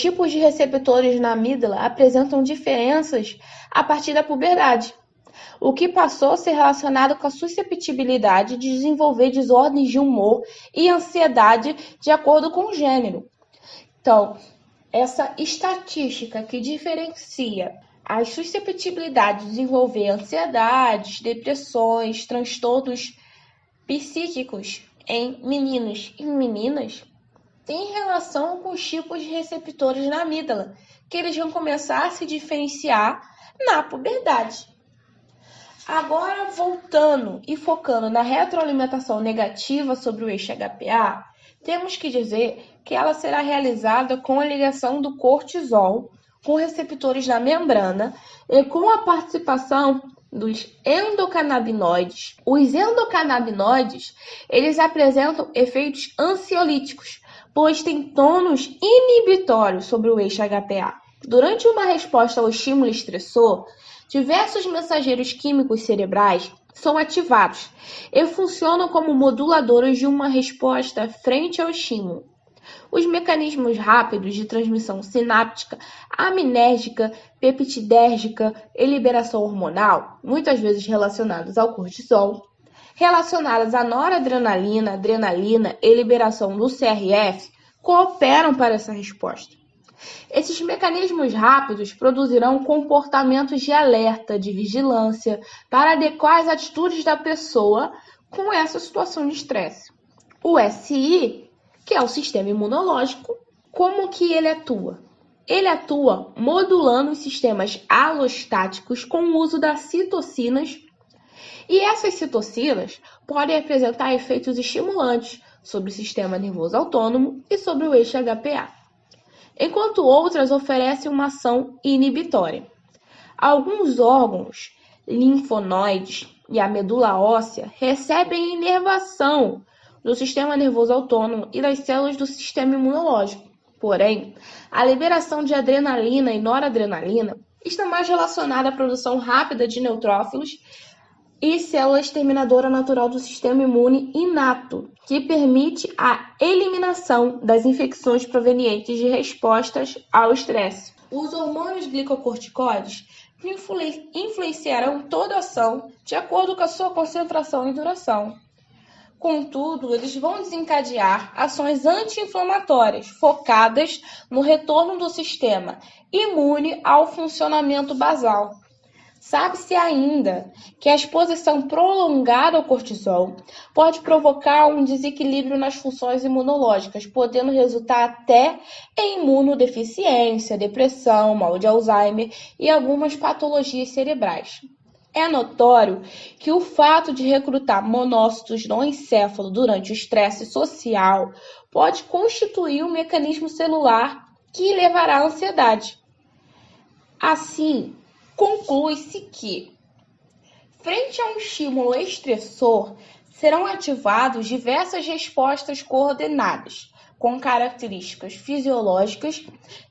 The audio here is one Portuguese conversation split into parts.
tipos de receptores na amígdala apresentam diferenças a partir da puberdade, o que passou a ser relacionado com a susceptibilidade de desenvolver desordens de humor e ansiedade de acordo com o gênero. Então, essa estatística que diferencia as susceptibilidades de desenvolver ansiedades, depressões, transtornos psíquicos em meninos e meninas tem relação com os tipos de receptores na amígdala, que eles vão começar a se diferenciar na puberdade. Agora, voltando e focando na retroalimentação negativa sobre o eixo HPA, temos que dizer que ela será realizada com a ligação do cortisol com receptores na membrana e com a participação dos endocannabinoides. Os endocannabinoides, eles apresentam efeitos ansiolíticos, pois têm tônus inibitórios sobre o eixo HPA. Durante uma resposta ao estímulo estressor, diversos mensageiros químicos cerebrais são ativados e funcionam como moduladores de uma resposta frente ao estímulo. Os mecanismos rápidos de transmissão sináptica, aminérgica, peptidérgica e liberação hormonal, muitas vezes relacionados ao cortisol, relacionadas à noradrenalina, adrenalina e liberação do CRF, cooperam para essa resposta. Esses mecanismos rápidos produzirão comportamentos de alerta, de vigilância, para adequar as atitudes da pessoa com essa situação de estresse. O SI, que é o sistema imunológico, como que ele atua? Ele atua modulando os sistemas alostáticos com o uso das citocinas, e essas citocinas podem apresentar efeitos estimulantes sobre o sistema nervoso autônomo e sobre o eixo HPA, enquanto outras oferecem uma ação inibitória. Alguns órgãos linfonoides e a medula óssea recebem inervação do sistema nervoso autônomo e das células do sistema imunológico. Porém, a liberação de adrenalina e noradrenalina está mais relacionada à produção rápida de neutrófilos e células terminadoras natural do sistema imune inato, que permite a eliminação das infecções provenientes de respostas ao estresse. Os hormônios glicocorticoides influenciarão toda a ação de acordo com a sua concentração e duração. Contudo, eles vão desencadear ações anti-inflamatórias focadas no retorno do sistema imune ao funcionamento basal. Sabe-se ainda que a exposição prolongada ao cortisol pode provocar um desequilíbrio nas funções imunológicas, podendo resultar até em imunodeficiência, depressão, mal de Alzheimer e algumas patologias cerebrais. É notório que o fato de recrutar monócitos no encéfalo durante o estresse social pode constituir um mecanismo celular que levará à ansiedade. Assim, conclui-se que, frente a um estímulo estressor, serão ativadas diversas respostas coordenadas, com características fisiológicas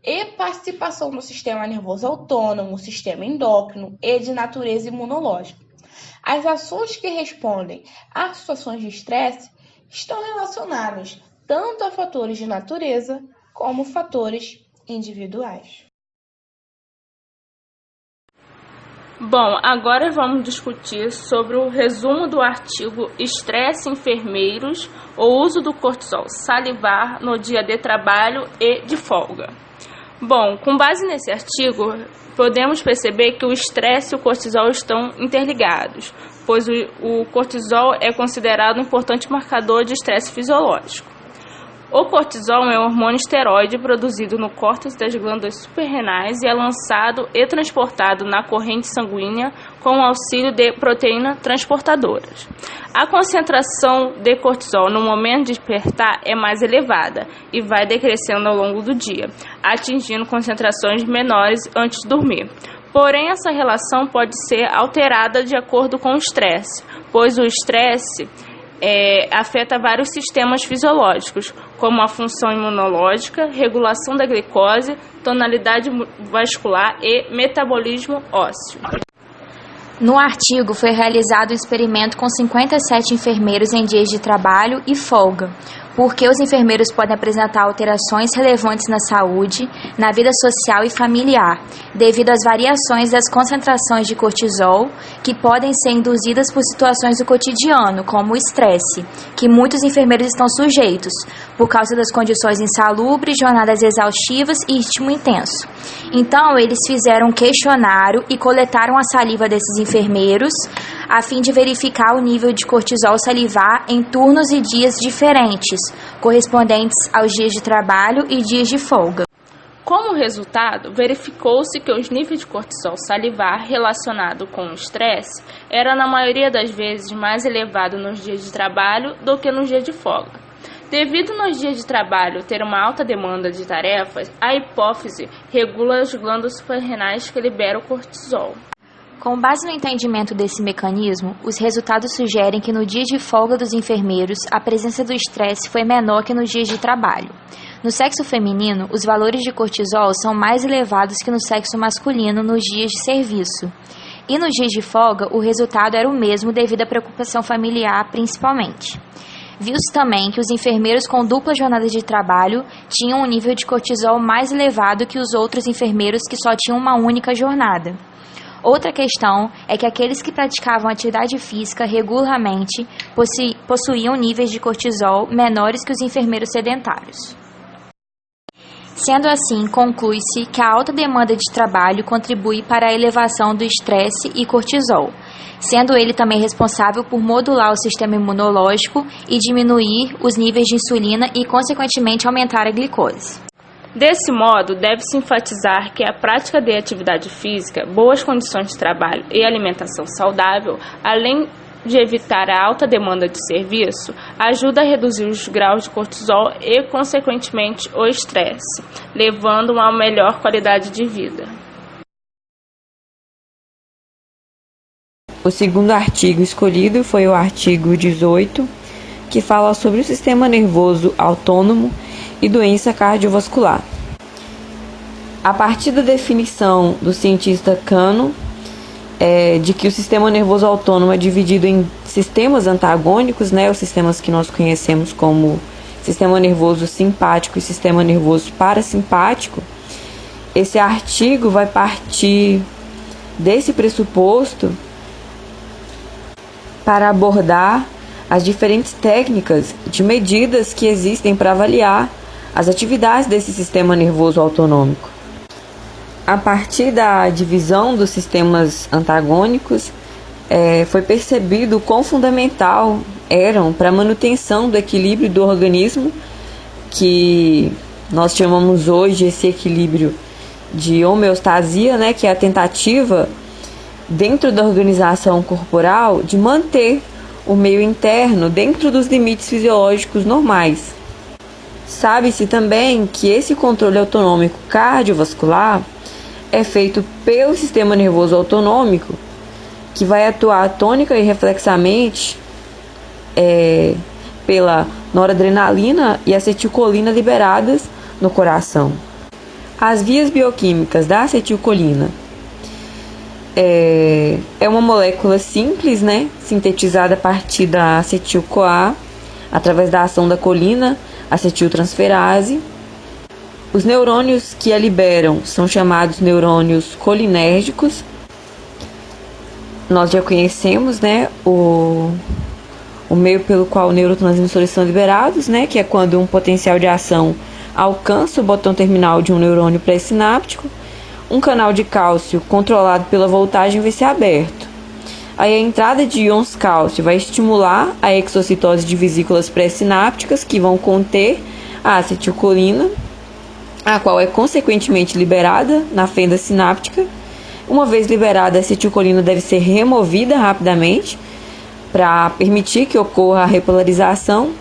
e participação no sistema nervoso autônomo, sistema endócrino e de natureza imunológica. As ações que respondem a situações de estresse estão relacionadas tanto a fatores de natureza como fatores individuais. Bom, agora vamos discutir sobre o resumo do artigo Estresse em enfermeiros, o uso do cortisol salivar no dia de trabalho e de folga. Bom, com base nesse artigo, podemos perceber que o estresse e o cortisol estão interligados, pois o cortisol é considerado um importante marcador de estresse fisiológico. O cortisol é um hormônio esteroide produzido no córtex das glândulas suprarrenais e é lançado e transportado na corrente sanguínea com o auxílio de proteínas transportadoras. A concentração de cortisol no momento de despertar é mais elevada e vai decrescendo ao longo do dia, atingindo concentrações menores antes de dormir. Porém, essa relação pode ser alterada de acordo com o estresse, pois o estresse afeta vários sistemas fisiológicos, como a função imunológica, regulação da glicose, tonalidade vascular e metabolismo ósseo. No artigo foi realizado um experimento com 57 enfermeiros em dias de trabalho e folga. porque os enfermeiros podem apresentar alterações relevantes na saúde, na vida social e familiar, devido às variações das concentrações de cortisol que podem ser induzidas por situações do cotidiano, como o estresse, que muitos enfermeiros estão sujeitos, por causa das condições insalubres, jornadas exaustivas e ritmo intenso. Então, eles fizeram um questionário e coletaram a saliva desses enfermeiros, a fim de verificar o nível de cortisol salivar em turnos e dias diferentes, correspondentes aos dias de trabalho e dias de folga. Como resultado, verificou-se que os níveis de cortisol salivar relacionado com o estresse era na maioria das vezes mais elevado nos dias de trabalho do que nos dias de folga. Devido nos dias de trabalho ter uma alta demanda de tarefas, a hipófise regula as glândulas suprarrenais que liberam o cortisol. Com base no entendimento desse mecanismo, os resultados sugerem que no dia de folga dos enfermeiros, a presença do estresse foi menor que nos dias de trabalho. No sexo feminino, os valores de cortisol são mais elevados que no sexo masculino nos dias de serviço. E nos dias de folga, o resultado era o mesmo devido à preocupação familiar, principalmente. Viu-se também que os enfermeiros com dupla jornada de trabalho tinham um nível de cortisol mais elevado que os outros enfermeiros que só tinham uma única jornada. Outra questão é que aqueles que praticavam atividade física regularmente possuíam níveis de cortisol menores que os enfermeiros sedentários. Sendo assim, conclui-se que a alta demanda de trabalho contribui para a elevação do estresse e cortisol, sendo ele também responsável por modular o sistema imunológico e diminuir os níveis de insulina e, consequentemente, aumentar a glicose. Desse modo, deve-se enfatizar que a prática de atividade física, boas condições de trabalho e alimentação saudável, além de evitar a alta demanda de serviço, ajuda a reduzir os graus de cortisol e, consequentemente, o estresse, levando a uma melhor qualidade de vida. O segundo artigo escolhido foi o artigo 18, que fala sobre o sistema nervoso autônomo e doença cardiovascular. A partir da definição do cientista Kano, de que o sistema nervoso autônomo é dividido em sistemas antagônicos, os sistemas que nós conhecemos como sistema nervoso simpático e sistema nervoso parasimpático, esse artigo vai partir desse pressuposto para abordar as diferentes técnicas de medidas que existem para avaliar as atividades desse sistema nervoso autonômico. A partir da divisão dos sistemas antagônicos, foi percebido o quão fundamental eram para a manutenção do equilíbrio do organismo, que nós chamamos hoje esse equilíbrio de homeostasia, que é a tentativa dentro da organização corporal de manter o meio interno dentro dos limites fisiológicos normais. Sabe-se também que esse controle autonômico cardiovascular é feito pelo sistema nervoso autonômico, que vai atuar tônica e reflexamente pela noradrenalina e acetilcolina liberadas no coração. As vias bioquímicas da acetilcolina é uma molécula simples, sintetizada a partir da acetil-CoA, através da ação da colina acetiltransferase. Os neurônios que a liberam são chamados neurônios colinérgicos. Nós já conhecemos, o meio pelo qual neurotransmissores são liberados, que é quando um potencial de ação alcança o botão terminal de um neurônio pré-sináptico. Um canal de cálcio controlado pela voltagem vai ser aberto. Aí a entrada de íons cálcio vai estimular a exocitose de vesículas pré-sinápticas, que vão conter a acetilcolina, a qual é consequentemente liberada na fenda sináptica. Uma vez liberada, a acetilcolina deve ser removida rapidamente para permitir que ocorra a repolarização.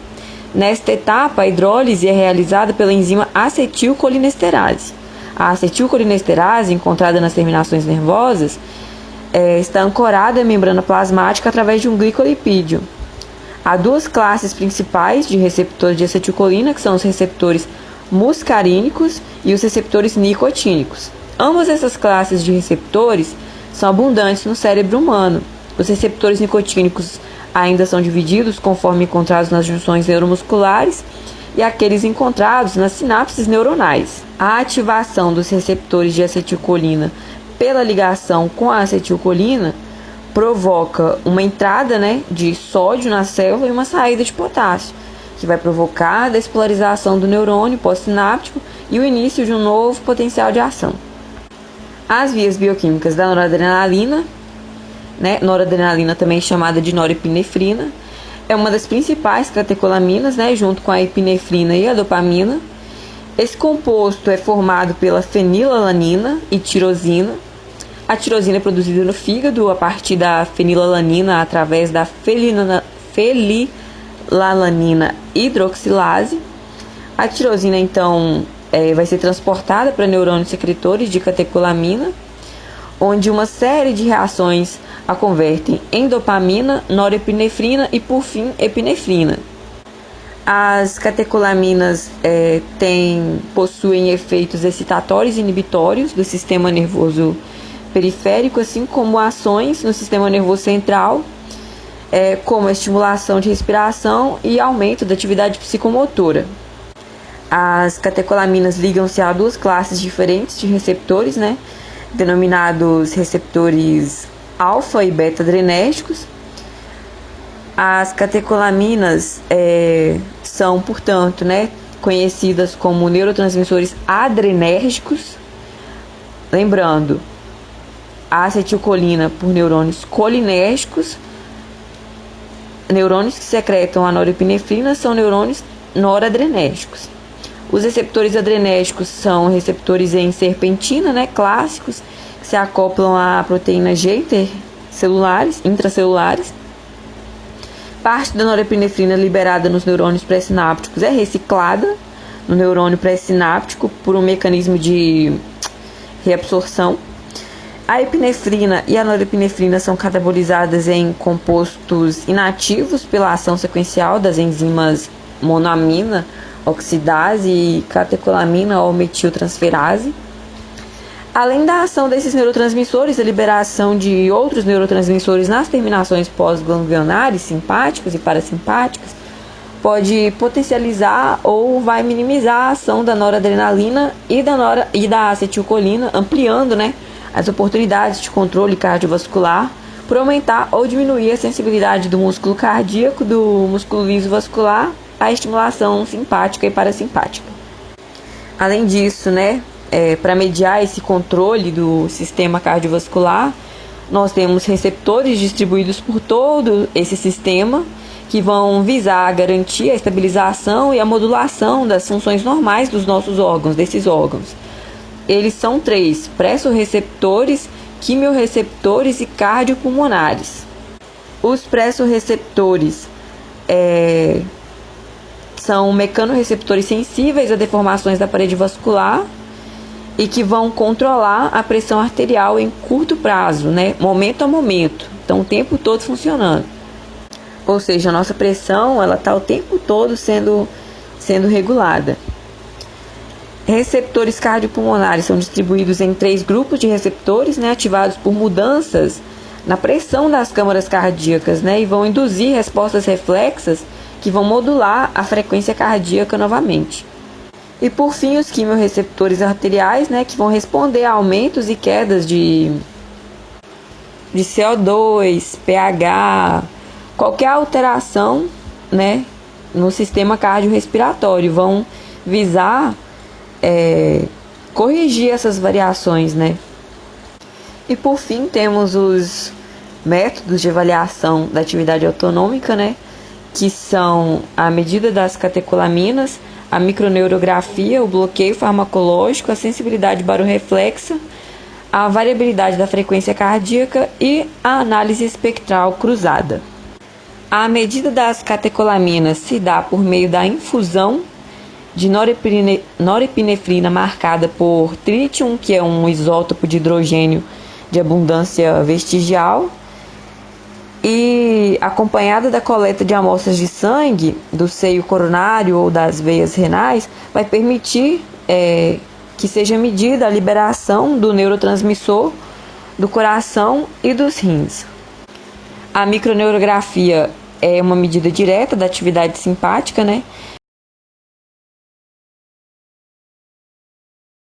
Nesta etapa, a hidrólise é realizada pela enzima acetilcolinesterase. A acetilcolinesterase, encontrada nas terminações nervosas, está ancorada à membrana plasmática através de um glicolipídio. Há duas classes principais de receptores de acetilcolina, que são os receptores muscarínicos e os receptores nicotínicos. Ambas essas classes de receptores são abundantes no cérebro humano. Os receptores nicotínicos ainda são divididos conforme encontrados nas junções neuromusculares e aqueles encontrados nas sinapses neuronais. A ativação dos receptores de acetilcolina pela ligação com a acetilcolina provoca uma entrada, de sódio na célula e uma saída de potássio, que vai provocar a despolarização do neurônio pós-sináptico e o início de um novo potencial de ação. As vias bioquímicas da noradrenalina, noradrenalina também chamada de norepinefrina, é uma das principais catecolaminas, junto com a epinefrina e a dopamina. Esse composto é formado pela fenilalanina e tirosina. A tirosina é produzida no fígado a partir da fenilalanina através da fenilalanina hidroxilase. A tirosina, então, vai ser transportada para neurônios secretores de catecolamina, onde uma série de reações a convertem em dopamina, norepinefrina e, por fim, epinefrina. As catecolaminas possuem efeitos excitatórios e inibitórios do sistema nervoso periférico, assim como ações no sistema nervoso central, como a estimulação de respiração e aumento da atividade psicomotora. As catecolaminas ligam-se a duas classes diferentes de receptores, denominados receptores alfa e beta adrenérgicos. As catecolaminas são, portanto, conhecidas como neurotransmissores adrenérgicos. Lembrando, a acetilcolina por neurônios colinérgicos. Neurônios que secretam a norepinefrina são neurônios noradrenérgicos. Os receptores adrenérgicos são receptores em serpentina, clássicos, que se acoplam à proteína G intracelulares. Parte da norepinefrina liberada nos neurônios pré-sinápticos é reciclada no neurônio pré-sináptico por um mecanismo de reabsorção. A epinefrina e a norepinefrina são catabolizadas em compostos inativos pela ação sequencial das enzimas monoamina oxidase e catecolamina ou metiltransferase. Além da ação desses neurotransmissores, a liberação de outros neurotransmissores nas terminações pós-ganglionares, simpáticas e parasimpáticas, pode potencializar ou vai minimizar a ação da noradrenalina e da acetilcolina, ampliando, as oportunidades de controle cardiovascular, por aumentar ou diminuir a sensibilidade do músculo cardíaco, do músculo liso vascular, à estimulação simpática e parasimpática. Além disso, para mediar esse controle do sistema cardiovascular, nós temos receptores distribuídos por todo esse sistema que vão visar garantir a estabilização e a modulação das funções normais dos nossos órgãos, desses órgãos. Eles são 3: pressorreceptores, quimiorreceptores e cardiopulmonares. Os pressorreceptores são mecanorreceptores sensíveis a deformações da parede vascular e que vão controlar a pressão arterial em curto prazo, momento a momento, então o tempo todo funcionando. Ou seja, a nossa pressão está o tempo todo sendo regulada. Receptores cardiopulmonares são distribuídos em 3 grupos de receptores, ativados por mudanças na pressão das câmaras cardíacas, e vão induzir respostas reflexas que vão modular a frequência cardíaca novamente. E por fim, os quimiorreceptores arteriais, que vão responder a aumentos e quedas de CO2, pH, qualquer alteração, no sistema cardiorrespiratório, vão visar corrigir essas variações, E por fim, temos os métodos de avaliação da atividade autonômica, que são a medida das catecolaminas, a microneurografia, o bloqueio farmacológico, a sensibilidade barorreflexa, a variabilidade da frequência cardíaca e a análise espectral cruzada. A medida das catecolaminas se dá por meio da infusão de norepinefrina marcada por tritium, que é um isótopo de hidrogênio de abundância vestigial, e acompanhada da coleta de amostras de sangue do seio coronário ou das veias renais, vai permitir que seja medida a liberação do neurotransmissor do coração e dos rins. A microneurografia é uma medida direta da atividade simpática, né?